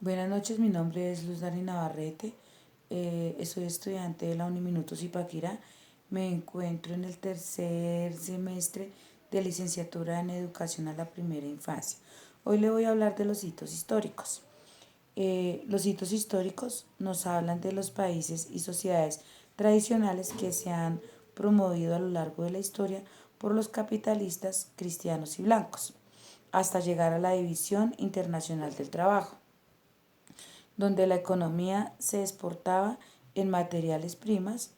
Buenas noches, mi nombre es Luz Dari Navarrete, soy estudiante de la Uniminuto Zipaquirá. Me encuentro en el tercer semestre de licenciatura en Educación a la Primera Infancia. Hoy le voy a hablar de los hitos históricos. Los hitos históricos nos hablan de los países y sociedades tradicionales que se han promovido a lo largo de la historia por los capitalistas cristianos y blancos, hasta llegar a la división internacional del trabajo, donde la economía se exportaba en materiales primas.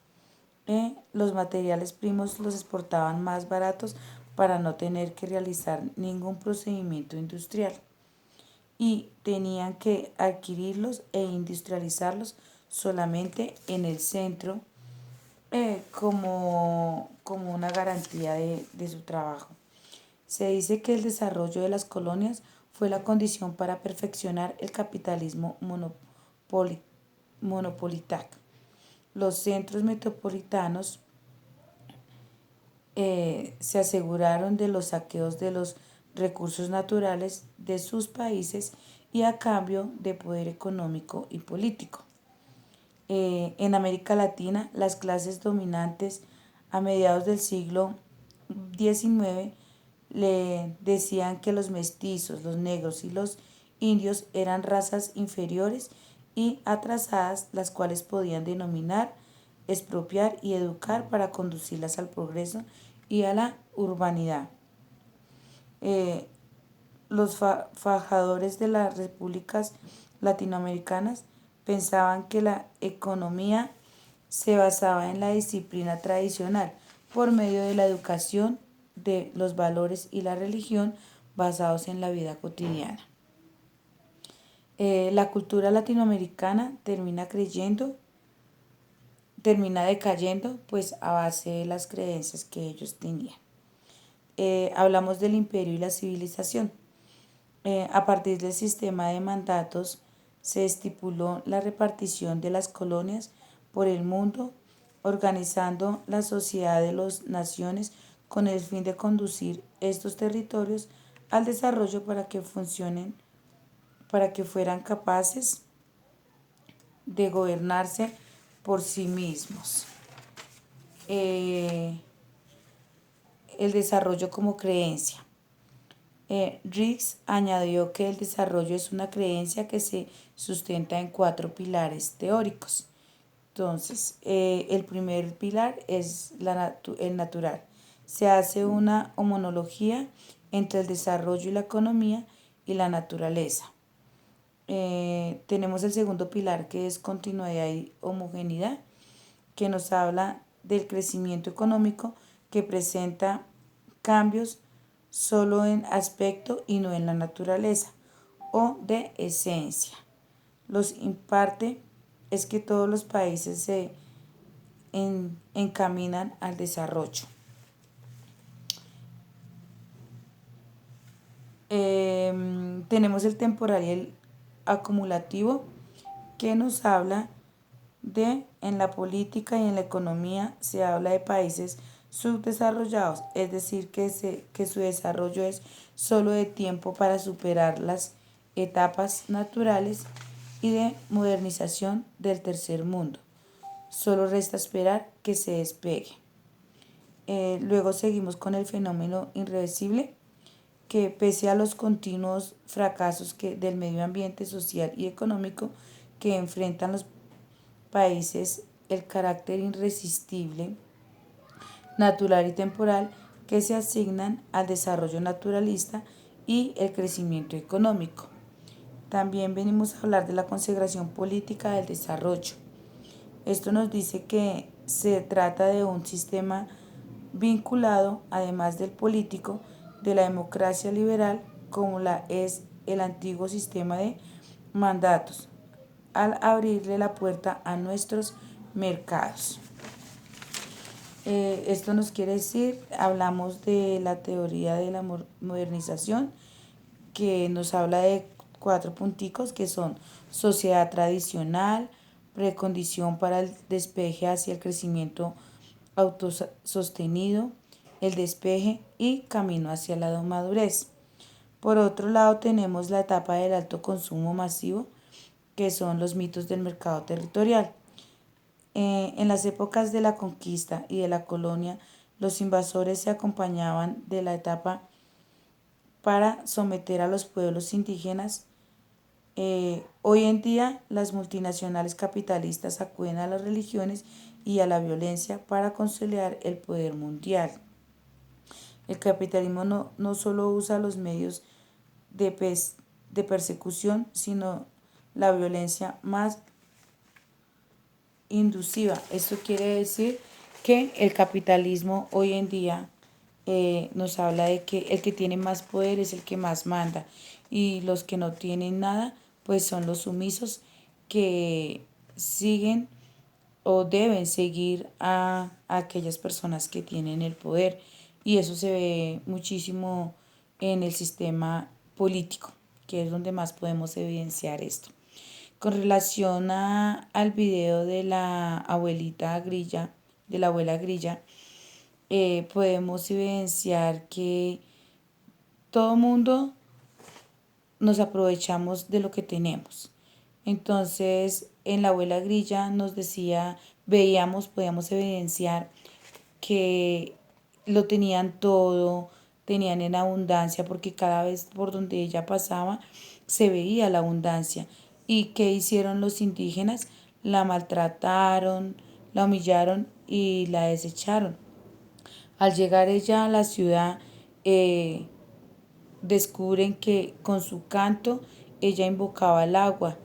Los materiales primos los exportaban más baratos para no tener que realizar ningún procedimiento industrial y tenían que adquirirlos e industrializarlos solamente en el centro, como una garantía de su trabajo. Se dice que el desarrollo de las colonias fue la condición para perfeccionar el capitalismo monopolitario. Los centros metropolitanos se aseguraron de los saqueos de los recursos naturales de sus países y a cambio de poder económico y político. En América Latina, las clases dominantes a mediados del siglo XIX le decían que los mestizos, los negros y los indios eran razas inferiores y atrasadas, las cuales podían denominar, expropiar y educar para conducirlas al progreso y a la urbanidad. Eh, los fajadores de las repúblicas latinoamericanas pensaban que la economía se basaba en la disciplina tradicional por medio de la educación de los valores y la religión basados en la vida cotidiana. La cultura latinoamericana termina decayendo pues a base de las creencias que ellos tenían. Hablamos del imperio y la civilización. A partir del sistema de mandatos se estipuló la repartición de las colonias por el mundo, organizando la sociedad de las naciones con el fin de conducir estos territorios al desarrollo para que fueran capaces de gobernarse por sí mismos. Eh, el desarrollo como creencia. Riggs añadió que el desarrollo es una creencia que se sustenta en cuatro pilares teóricos. Entonces, el primer pilar es el natural. Se hace una homonología entre el desarrollo y la economía y la naturaleza. Tenemos el segundo pilar, que es continuidad y homogeneidad, que nos habla del crecimiento económico que presenta cambios solo en aspecto y no en la naturaleza o de esencia. Los imparte es que todos los países se encaminan al desarrollo. Tenemos el temporal y el acumulativo, que nos habla de en la política y en la economía se habla de países subdesarrollados, es decir, que su desarrollo es solo de tiempo para superar las etapas naturales y de modernización del tercer mundo. Solo resta esperar que se despegue. Luego seguimos con el fenómeno irreversible, que pese a los continuos fracasos del medio ambiente social y económico que enfrentan los países, el carácter irresistible, natural y temporal que se asignan al desarrollo naturalista y el crecimiento económico. También venimos a hablar de la consagración política del desarrollo. Esto nos dice que se trata de un sistema vinculado, además del político, de la democracia liberal, como la es el antiguo sistema de mandatos, al abrirle la puerta a nuestros mercados. Esto nos quiere decir, hablamos de la teoría de la modernización, que nos habla de cuatro punticos que son sociedad tradicional, precondición para el despeje hacia el crecimiento autosostenido, el despeje y camino hacia la madurez. Por otro lado tenemos la etapa del alto consumo masivo, que son los mitos del mercado territorial. En las épocas de la conquista y de la colonia, los invasores se acompañaban de la etapa para someter a los pueblos indígenas. Hoy en día, las multinacionales capitalistas acuden a las religiones y a la violencia para consolidar el poder mundial. El capitalismo no solo usa los medios de persecución, sino la violencia más induciva. Esto quiere decir que el capitalismo hoy en día nos habla de que el que tiene más poder es el que más manda y los que no tienen nada pues son los sumisos que siguen o deben seguir a aquellas personas que tienen el poder, y eso se ve muchísimo en el sistema político, que es donde más podemos evidenciar esto. Con relación al video de la abuelita grilla, de la abuela grilla, podemos evidenciar que todo mundo nos aprovechamos de lo que tenemos. Entonces, en la abuela grilla nos decía, podíamos evidenciar que lo tenían todo, tenían en abundancia, porque cada vez por donde ella pasaba se veía la abundancia. ¿Y qué hicieron los indígenas? La maltrataron, la humillaron y la desecharon. Al llegar ella a la ciudad, descubren que con su canto ella invocaba el agua.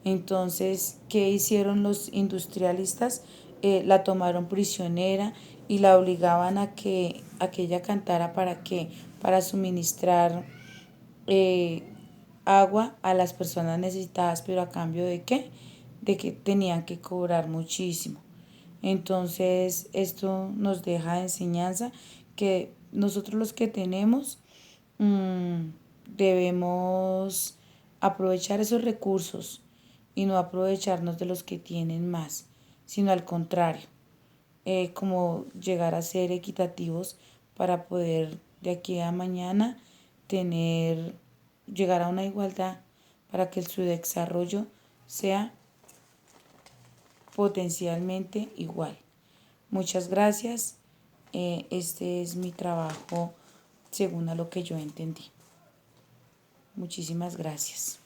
Entonces, ¿qué hicieron los industrialistas? La tomaron prisionera y la obligaban a que ella cantara. ¿Para qué? Para suministrar eh, agua a las personas necesitadas, pero a cambio de qué? De que tenían que cobrar muchísimo. Entonces, esto nos deja de enseñanza que nosotros los que tenemos debemos aprovechar esos recursos y no aprovecharnos de los que tienen más, sino al contrario, como llegar a ser equitativos para poder de aquí a mañana llegar a una igualdad para que su desarrollo sea potencialmente igual. Muchas gracias. Este es mi trabajo según a lo que yo entendí. Muchísimas gracias.